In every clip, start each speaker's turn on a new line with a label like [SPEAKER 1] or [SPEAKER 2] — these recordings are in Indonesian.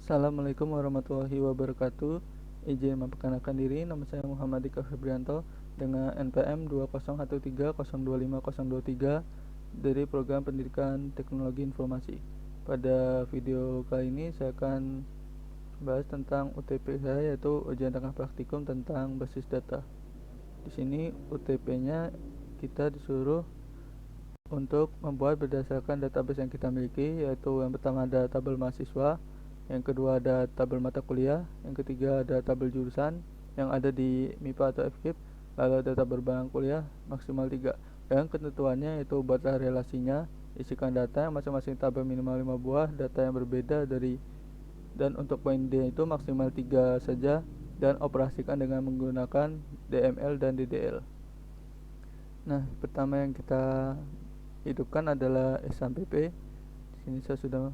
[SPEAKER 1] Assalamualaikum warahmatullahi wabarakatuh. Izin memperkenalkan diri, nama saya Muhammad Dika Febrianto dengan NPM 20130250023 dari Program Pendidikan Teknologi Informasi. Pada video kali ini saya akan bahas tentang UTP saya, yaitu ujian tengah praktikum tentang basis data. Di sini UTP-nya kita disuruh untuk membuat berdasarkan database yang kita miliki, yaitu yang pertama ada tabel mahasiswa, yang kedua ada tabel mata kuliah, yang ketiga ada tabel jurusan yang ada di MIPA atau FKIP, lalu ada tabel barang kuliah maksimal 3. Dan ketentuannya yaitu buatlah relasinya, isikan data yang masing-masing tabel minimal 5 buah data yang berbeda dari, dan untuk poin D itu maksimal 3 saja, dan operasikan dengan menggunakan DML dan DDL. Nah, pertama yang kita hidupkan adalah SAMPP. Di sini saya sudah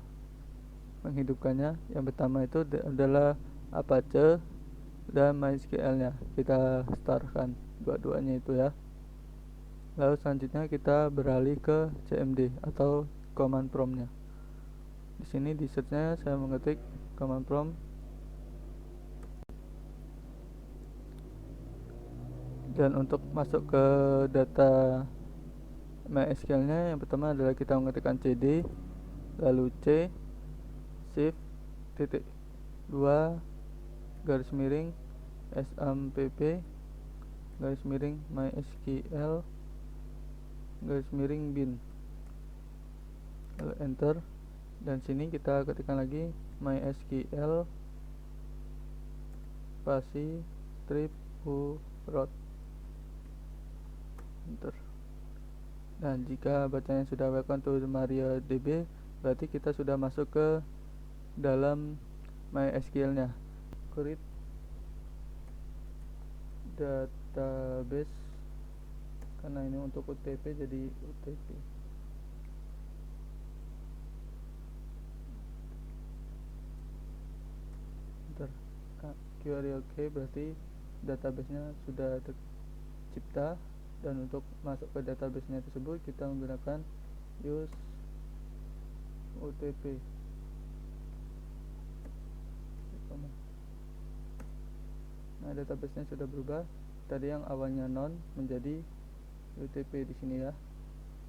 [SPEAKER 1] menghidupkannya. Yang pertama itu adalah Apache dan MySQL-nya. Kita startkan dua-duanya itu ya. Lalu selanjutnya kita beralih ke CMD atau command prompt-nya. Di sini di search-nya saya mengetik command prompt, dan untuk masuk ke data MySQL-nya yang pertama adalah kita mengetikkan cd lalu c shift titik 2 garis miring SAMPP garis miring MySQL garis miring bin, lalu enter, dan sini kita ketikkan lagi MySQL spasi strip root, enter. Dan jika bacanya sudah welcome to MariaDB, berarti kita sudah masuk ke dalam MySQL-nya. Create database, karena ini untuk UTP jadi UTP. Bentar, query oke, berarti database-nya sudah tercipta. Dan untuk masuk ke database-nya tersebut kita menggunakan use UTP. Nah, database-nya sudah berubah. Tadi yang awalnya non menjadi UTP di sini ya.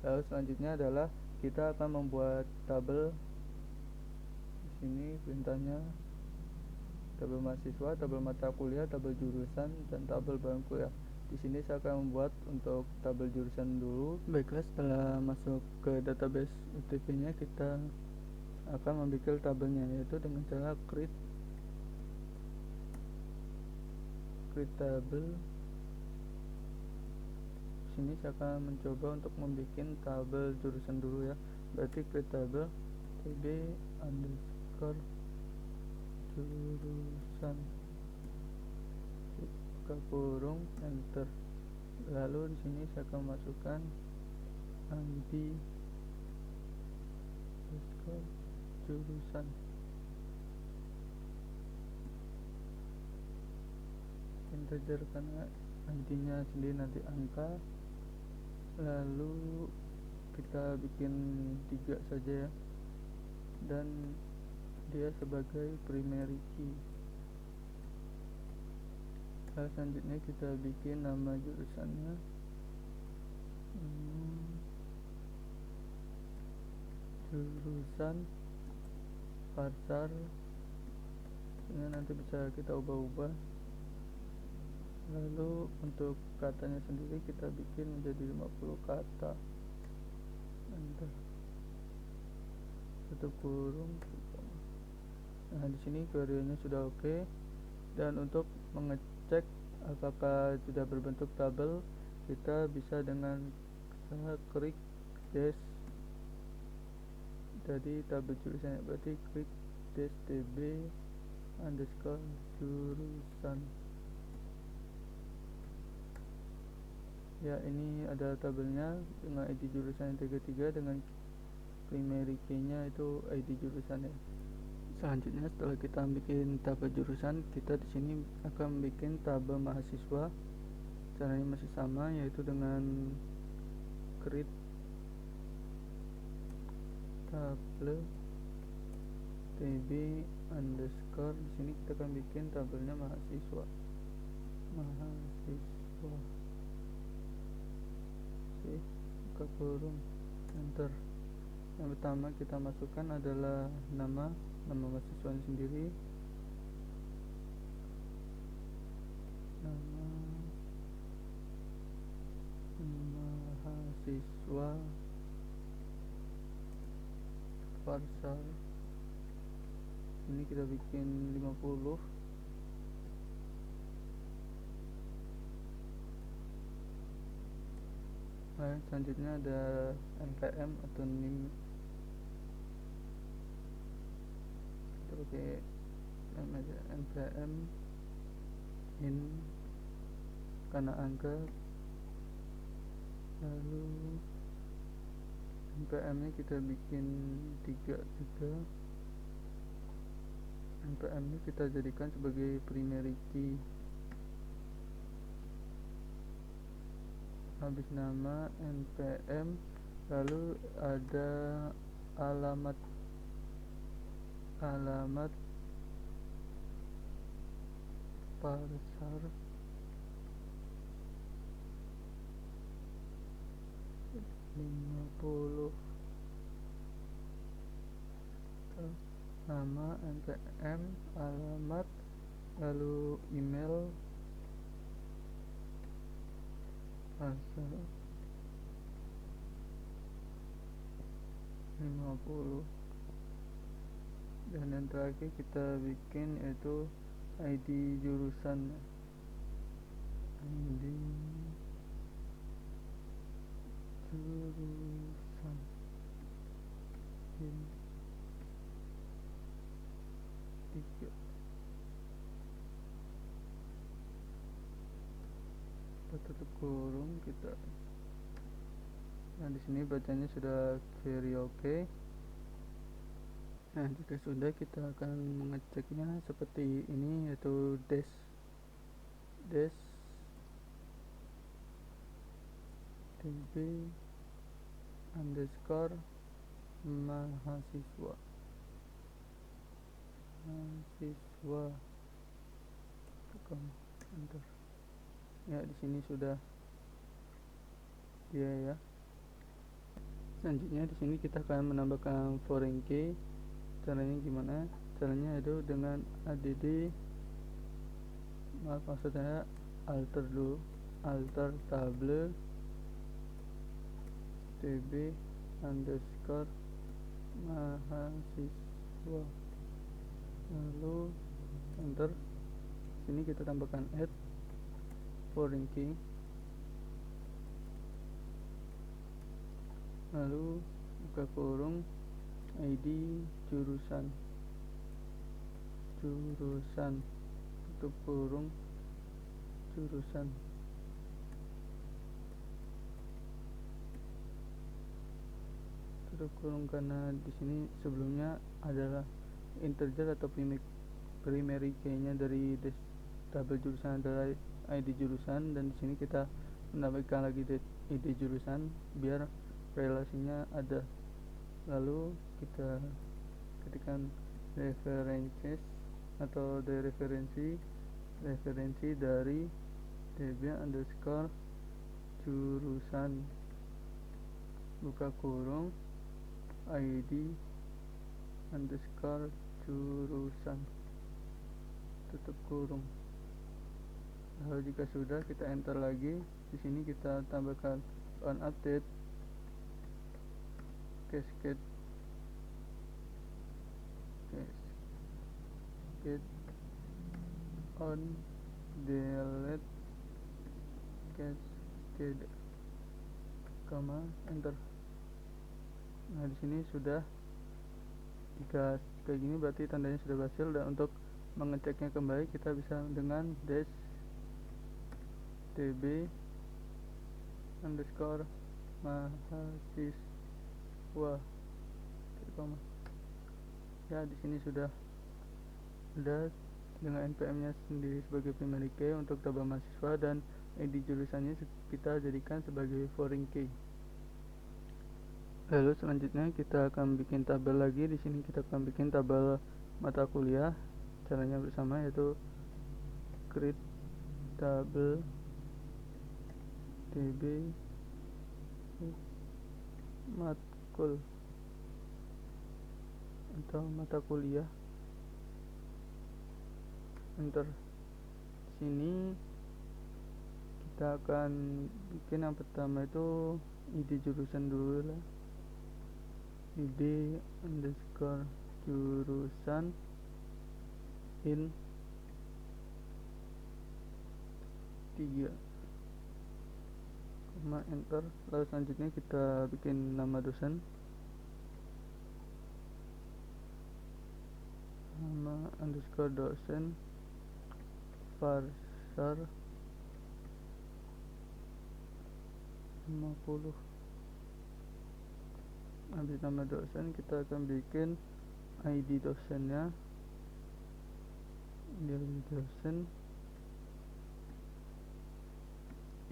[SPEAKER 1] Lalu selanjutnya adalah kita akan membuat tabel. Di sini perintahnya tabel mahasiswa, tabel mata kuliah, tabel jurusan, dan tabel barang kuliah. Di sini saya akan membuat untuk tabel jurusan dulu. Baiklah, setelah masuk ke database UTP-nya, kita akan membuat tabelnya, yaitu dengan cara create table. Sini saya akan mencoba untuk membuat tabel jurusan dulu ya. Berarti create table tb underscore jurusan buka kurung, enter. Lalu di sini saya akan masukkan id underscore jurusan, integer karena intinya sendiri nanti angka. Lalu kita bikin 3 saja ya, dan dia sebagai primary key. Lalu selanjutnya kita bikin nama jurusannya jurusan Parsar. Ini nanti bisa kita ubah-ubah. Lalu untuk katanya sendiri kita bikin menjadi 50 kata, enter, tutup kurung. Nah, di sini query-nya sudah oke. Dan untuk mengecek apakah sudah berbentuk tabel, kita bisa dengan klik dash, jadi tabel jurusan, berarti klik dash tb underscore jurusan. Ya, ini ada tabelnya dengan ID jurusan yang 33 dengan primary key-nya itu ID jurusannya. Selanjutnya setelah kita bikin tabel jurusan, kita di sini akan bikin tabel mahasiswa. Caranya masih sama, yaitu dengan create tabel tb underscore. Di sini kita akan bikin tabelnya mahasiswa oke, buka kurung, enter. Yang pertama kita masukkan adalah nama mahasiswa sendiri, nama mahasiswa Farsar. Ini kita bikin 50. Nah, selanjutnya ada npm atau nim. Kita pakai aja npm in karena angka, lalu npm nya kita bikin 3 juga. npm nya kita jadikan sebagai primary key. Habis nama npm, lalu ada alamat Parsar, nama npm, alamat, lalu email Parsar 50. Dan yang terakhir kita bikin yaitu ID jurusan. ID jurusan ini 3. Kita tutup kurung, kita. Nah, di sini bacanya sudah very okay. Nah, jika sudah, kita akan mengeceknya seperti ini, yaitu dash tb underscore mahasiswa. Tekan enter. Ya, di sini sudah dia ya. Selanjutnya di sini kita akan menambahkan foreign key. Caranya gimana? Caranya itu dengan maksud saya alter table tb underscore mahasiswa, lalu enter. Sini kita tambahkan add foreign key, lalu buka kurung ID jurusan, tutup kurung, jurusan. Tutup kurung karena di sini sebelumnya adalah integer atau primary key-nya dari tabel jurusan adalah ID jurusan, dan di sini kita menambahkan lagi ID jurusan biar relasinya ada. Lalu kita ketikkan references atau referensi dari tb underscore jurusan, buka kurung id underscore jurusan, tutup kurung. Lalu jika sudah, kita enter lagi. Di sini kita tambahkan on update cascade on delete cascade, enter. Nah, di sini sudah. Jika kayak gini berarti tandanya sudah berhasil, dan untuk mengeceknya kembali kita bisa dengan dash tb underscore mahasiswa. Ya, di sini sudah ada dengan npm-nya sendiri sebagai primary key untuk tabel mahasiswa, dan ID jurusannya kita jadikan sebagai foreign key. Lalu selanjutnya kita akan bikin tabel lagi. Di sini kita akan bikin tabel mata kuliah. Caranya bersama, yaitu create tabel db matkul atau mata kuliah, enter. Sini kita akan bikin yang pertama itu id jurusan dulu lah, id underscore jurusan in 3, enter. Lalu selanjutnya kita bikin nama dosen, nama underscore dosen varsar 50. Habis nama dosen kita akan bikin id dosennya, id dosen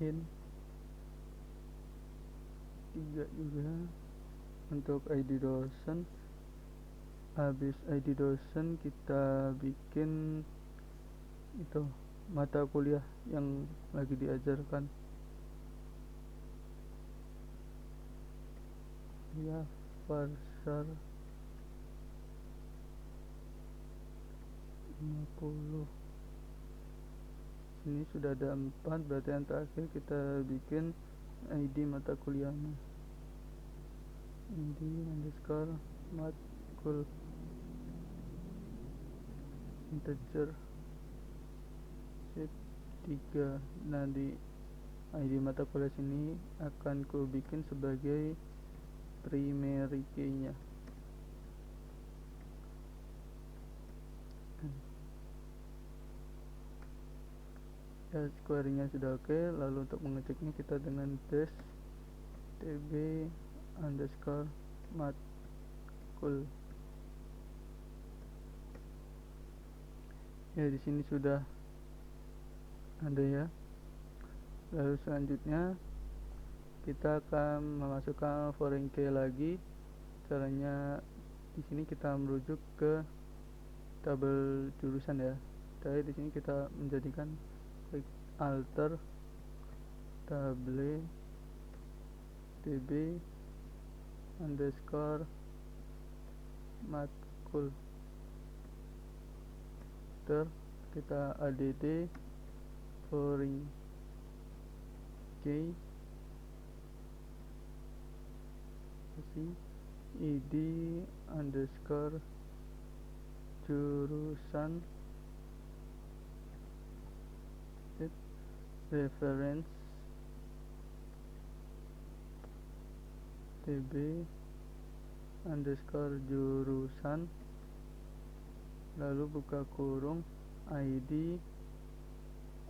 [SPEAKER 1] in 3 juga untuk id dosen. Habis id dosen kita bikin itu mata kuliah yang lagi diajarkan, ya varsar 50. Ini sudah ada 4, berarti yang terakhir kita bikin id mata kuliahnya, id underscore matkul integer shape 3. Nah, di id mata kuliah sini akan ku bikin sebagai primary key nya. Ya, query-nya sudah oke. Lalu untuk mengeceknya kita dengan dash db underscore matkul. Ya, di sini sudah ada ya. Lalu selanjutnya kita akan memasukkan foreign key lagi. Caranya di sini kita merujuk ke tabel jurusan ya. Jadi di sini kita menjadikan alter table db underscore matkul, ter kita add foreign key id underscore jurusan reference db underscore jurusan, lalu buka kurung id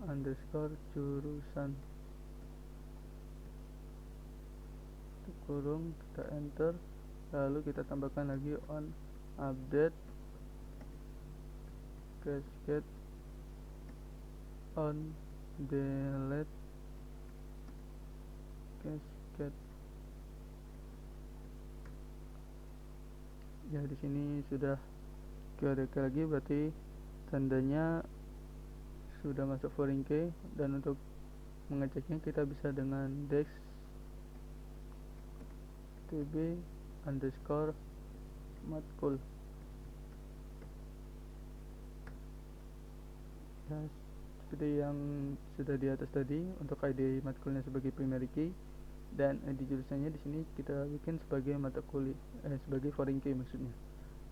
[SPEAKER 1] underscore jurusan, kurung, kita enter. Lalu kita tambahkan lagi on update cascade on delete cascade. Ya, di sini sudah QRDK lagi, berarti tandanya sudah masuk foreign key. Dan untuk mengeceknya kita bisa dengan dash db underscore matkul. Ya, seperti yang sudah di atas tadi, untuk id matkulnya sebagai primary key dan id jurusannya di sini kita bikin sebagai mata kuliah, sebagai foreign key maksudnya.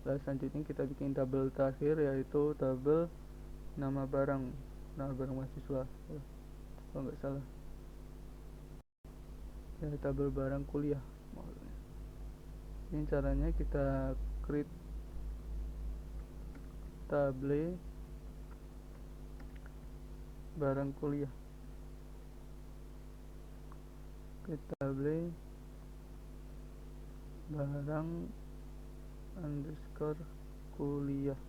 [SPEAKER 1] Lalu selanjutnya kita bikin tabel terakhir, yaitu tabel nama barang mahasiswa, kalau nggak salah ya, tabel barang kuliah maksudnya. Ini caranya kita create table barang kuliah, create table barang underscore kuliah.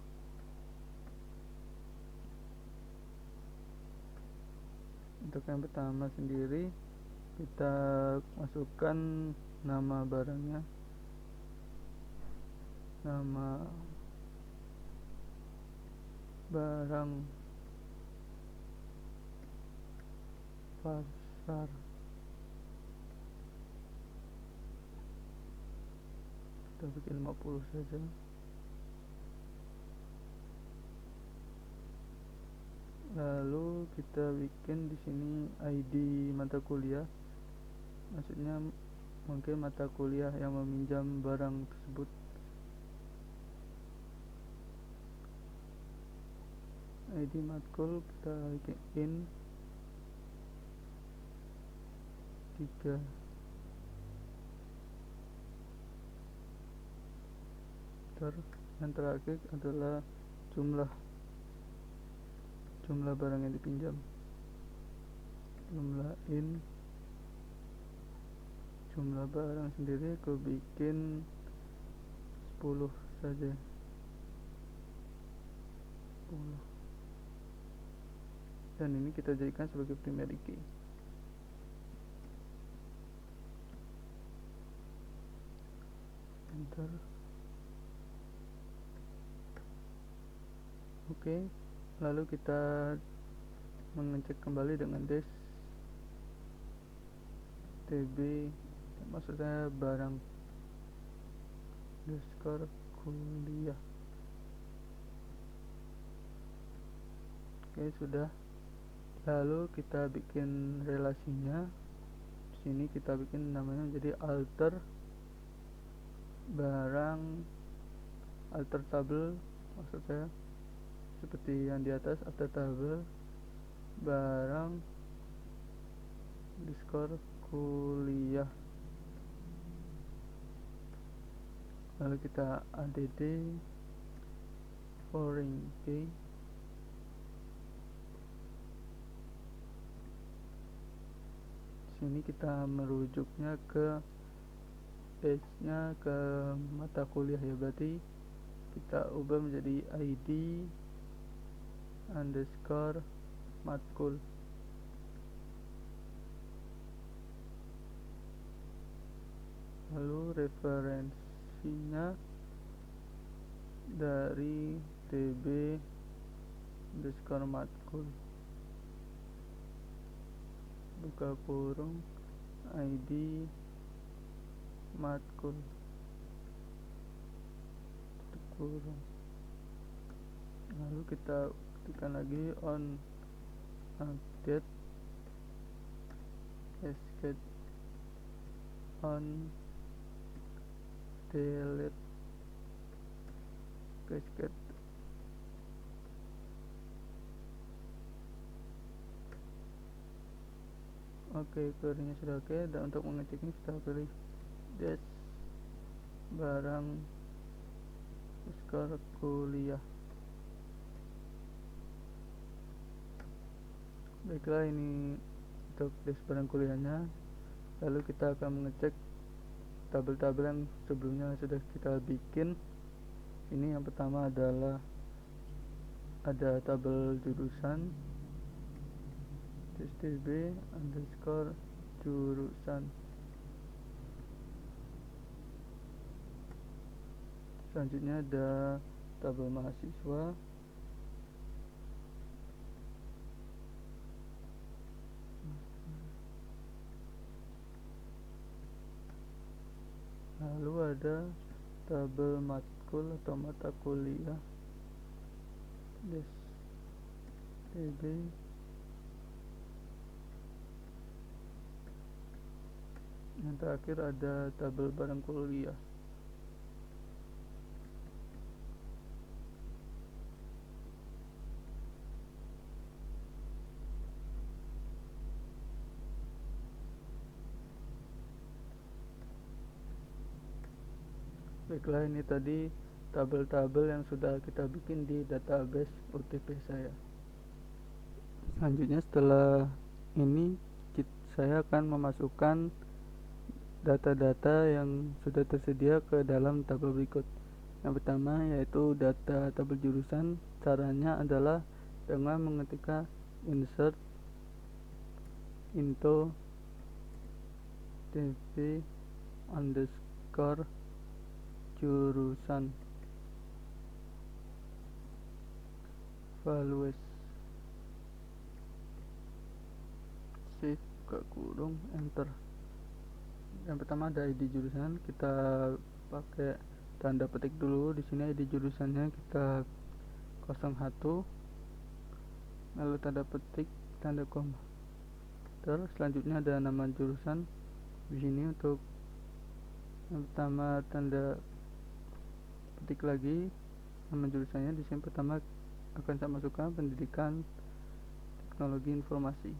[SPEAKER 1] Untuk yang pertama sendiri kita masukkan nama barangnya, nama barang pasar, kita bikin 50 saja. Lalu kita bikin di sini ID mata kuliah, maksudnya mungkin mata kuliah yang meminjam barang tersebut. ID matkul kita bikin 3. Yang terakhir adalah jumlah barang yang dipinjam, jumlahin jumlah barang sendiri aku bikin 10 saja, 10. Dan ini kita jadikan sebagai primary key. Enter. Oke, lalu kita mengecek kembali dengan dash tb, maksudnya barang underscore kuliah. Oke, sudah. Lalu kita bikin relasinya. Di sini kita bikin namanya menjadi alter barang, alter table, maksudnya seperti yang di atas, alter table barang underscore kuliah. Lalu kita add foreign key. Sini kita merujuknya ke base-nya ke mata kuliah ya, berarti kita ubah menjadi ID underscore matkul. Lalu referensinya dari tb underscore matkul, buka kurung ID matkul, tutup kurung. Lalu kita ketikkan lagi on update cascade on delete cascade. Oke, query-nya sudah oke. Dan untuk mengeceknya kita pilih dash barang underscore kuliah. Baiklah, ini untuk dash barang kuliahnya. Lalu kita akan mengecek tabel-tabel yang sebelumnya sudah kita bikin. Ini yang pertama adalah ada tabel jurusan tb underscore jurusan. Selanjutnya ada tabel mahasiswa, lalu ada tabel matkul atau mata kuliah dash tb yang terakhir ada tabel barang kuliah. Baiklah, ini tadi tabel-tabel yang sudah kita bikin di database UTP saya. Selanjutnya setelah ini saya akan memasukkan data-data yang sudah tersedia ke dalam tabel berikut. Yang pertama yaitu data tabel jurusan. Caranya adalah dengan mengetikkan insert into tb underscore jurusan values save buka kurung enter. Yang pertama ada ID jurusan, kita pakai tanda petik dulu. Di sini ID jurusannya kita 01, lalu tanda petik tanda koma. Terus selanjutnya ada nama jurusan. Di sini untuk yang pertama tanda petik lagi nama jurusannya. Di sini pertama akan saya masukkan pendidikan teknologi informasi.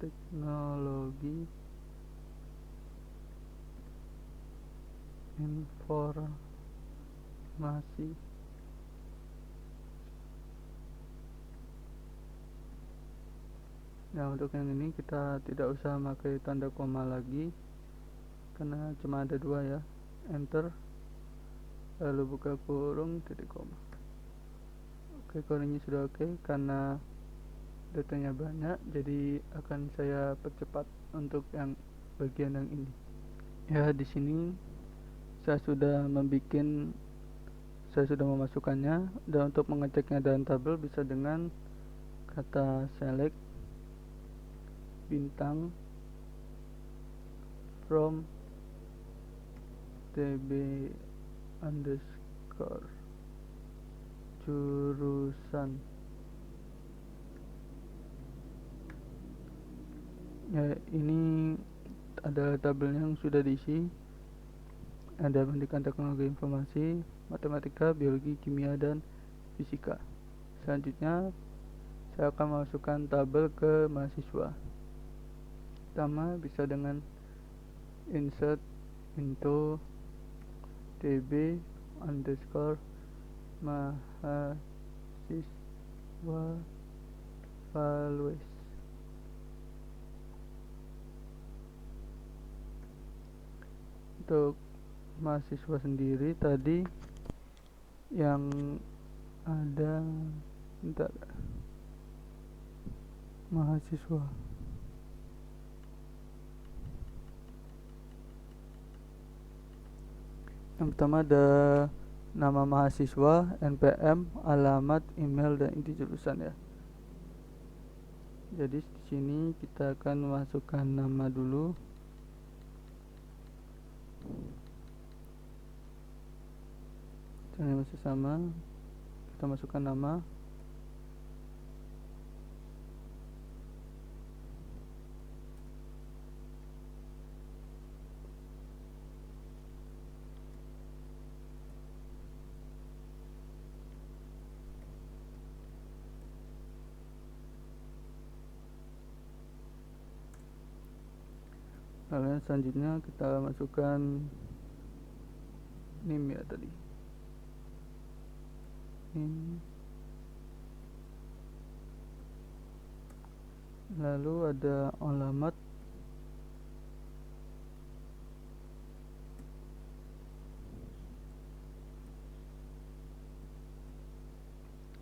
[SPEAKER 1] Teknologi informasi. Nah, untuk yang ini kita tidak usah pakai tanda koma lagi karena cuma ada dua ya. Enter, lalu buka kurung titik koma. Oke, kurungnya sudah oke. Karena datanya banyak, jadi akan saya percepat untuk yang bagian yang ini. Ya, di sini saya sudah memasukkannya, dan untuk mengeceknya dalam tabel bisa dengan kata select bintang from tb underscore jurusan. Ya, ini adalah tabelnya yang sudah diisi. Ada pendidikan teknologi informasi, matematika, biologi, kimia, dan fisika. Selanjutnya saya akan masukkan tabel ke mahasiswa. Pertama bisa dengan insert into tb underscore mahasiswa values. Untuk mahasiswa sendiri tadi yang ada mahasiswa yang pertama ada nama mahasiswa, NPM, alamat, email, dan inti jurusan ya. Jadi di sini kita akan masukkan nama dulu. Caranya masih sama, kita masukkan nama. Lalu selanjutnya kita masukkan name ya tadi. Lalu ada alamat,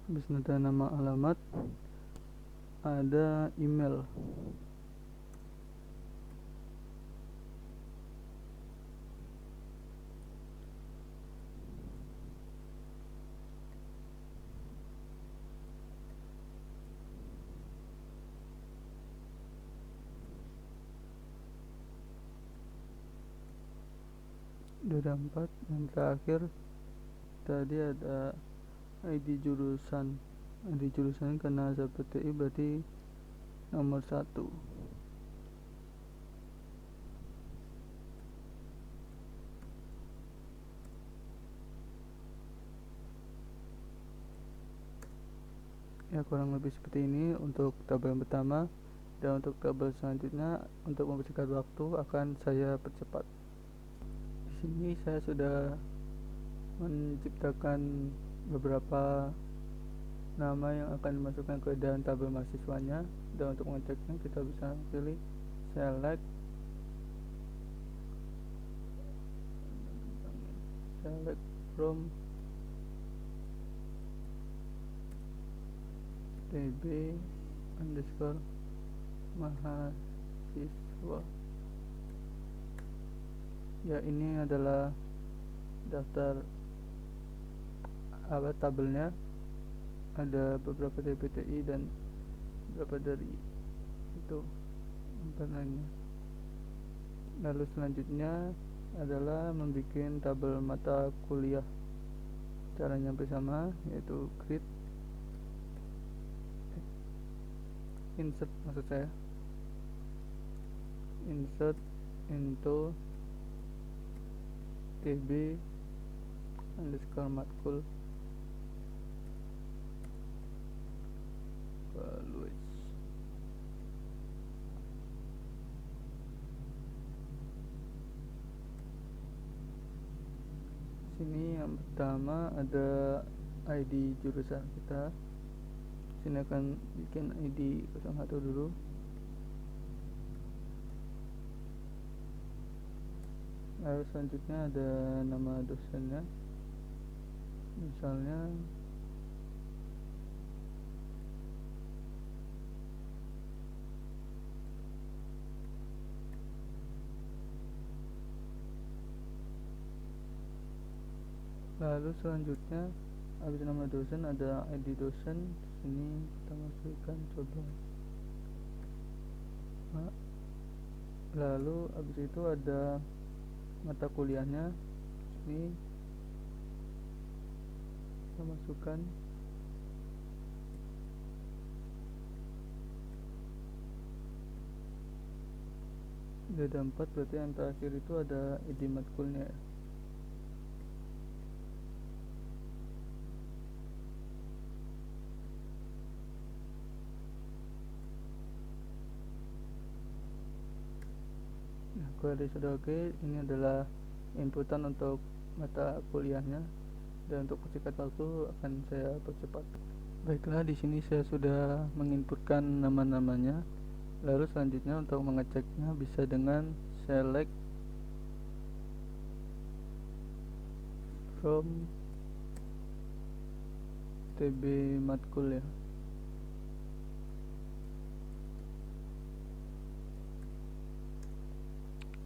[SPEAKER 1] habis ada nama alamat, ada email. Ada 4. Yang terakhir tadi ada ID jurusan. ID jurusan karena seperti ini berarti nomor 1. Ya, kurang lebih seperti ini untuk tabel yang pertama, dan untuk tabel selanjutnya untuk mempersingkat waktu akan saya percepat. Di sini saya sudah menciptakan beberapa nama yang akan dimasukkan ke dalam tabel mahasiswanya, dan untuk mengeceknya kita bisa pilih select from tb underscore mahasiswa. Ya, ini adalah daftar tabelnya, ada beberapa DPTI dan beberapa dari itu empat lainnya. Lalu selanjutnya adalah membuat tabel mata kuliah. Caranya hampir sama, yaitu create insert into tb underscore matkul Luis. Sini yang pertama ada ID jurusan kita. Sini akan bikin ID 01 dulu. Lalu selanjutnya ada nama dosennya, misalnya lalu selanjutnya habis nama dosen ada ID dosen. Sini kita masukkan coba. Lalu habis itu ada mata kuliahnya. Ini kita masukkan. Udah ada 4, berarti yang terakhir itu ada ID matkulnya. Nah, kalau sudah oke, ini adalah inputan untuk mata kuliahnya, dan untuk persingkat waktu akan saya percepat. Baiklah, di sini saya sudah menginputkan nama-namanya. Lalu selanjutnya untuk mengeceknya bisa dengan select from tb matkul ya.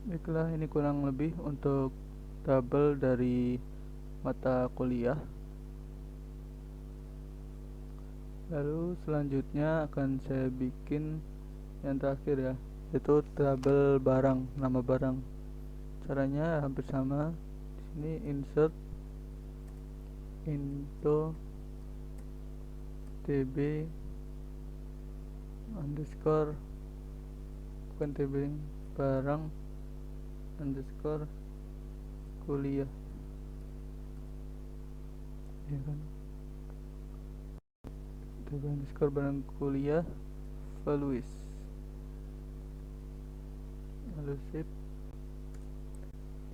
[SPEAKER 1] Baiklah, ini kurang lebih untuk tabel dari mata kuliah. Lalu selanjutnya akan saya bikin yang terakhir ya, yaitu tabel barang, nama barang. Caranya hampir sama. Di sini insert into tb underscore bukan tb barang underscore kuliah, ya kan? tb underscore barang kuliah Luis. Lalu save.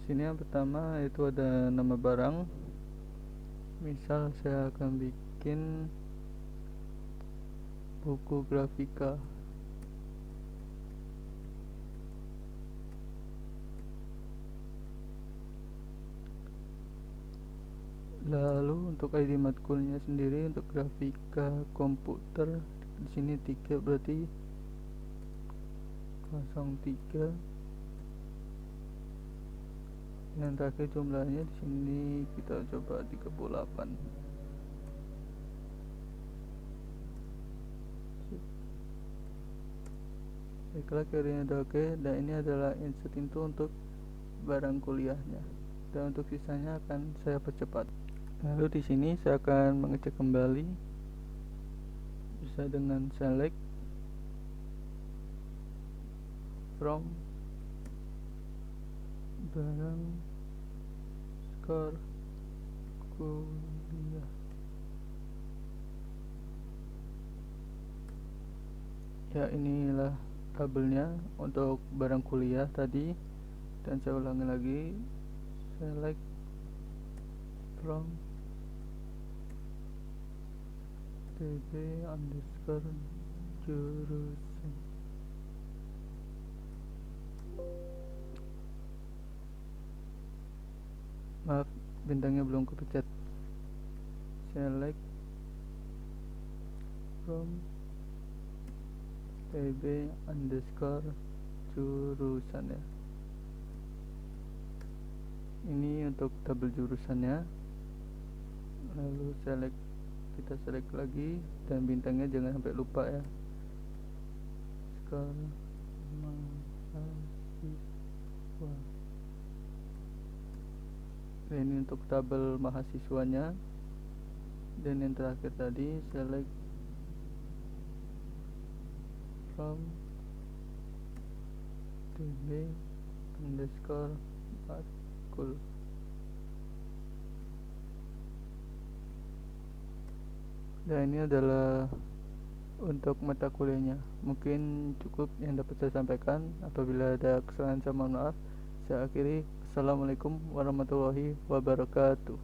[SPEAKER 1] Sini yang pertama itu ada nama barang. Misal saya akan bikin buku grafika. Lalu untuk ID matkulnya sendiri untuk grafika komputer di sini 3, berarti 03. Yang terakhir jumlahnya di sini kita coba 38. Baiklah, kira-kira udah oke. Dan ini adalah insert itu untuk barang kuliahnya. Dan untuk sisanya akan saya percepat. Lalu di sini saya akan mengecek kembali, bisa dengan select from barang skor kuliah. Ya, inilah tabelnya untuk barang kuliah tadi. Dan saya ulangi lagi, select from tb underscore jurusan. Maaf, bintangnya belum kepencet. Select from pb underscore jurusan ya. Ini untuk tabel jurusannya. Lalu kita select lagi, dan bintangnya jangan sampai lupa ya. Sekarang mahasiswa. Nah, ini untuk tabel mahasiswanya. Dan yang terakhir tadi select from db underscore matkul. Dan ini adalah untuk mata kuliahnya. Mungkin cukup yang dapat saya sampaikan. Apabila ada kesalahan saya mohon maaf. Saya akhiri. Assalamualaikum warahmatullahi wabarakatuh.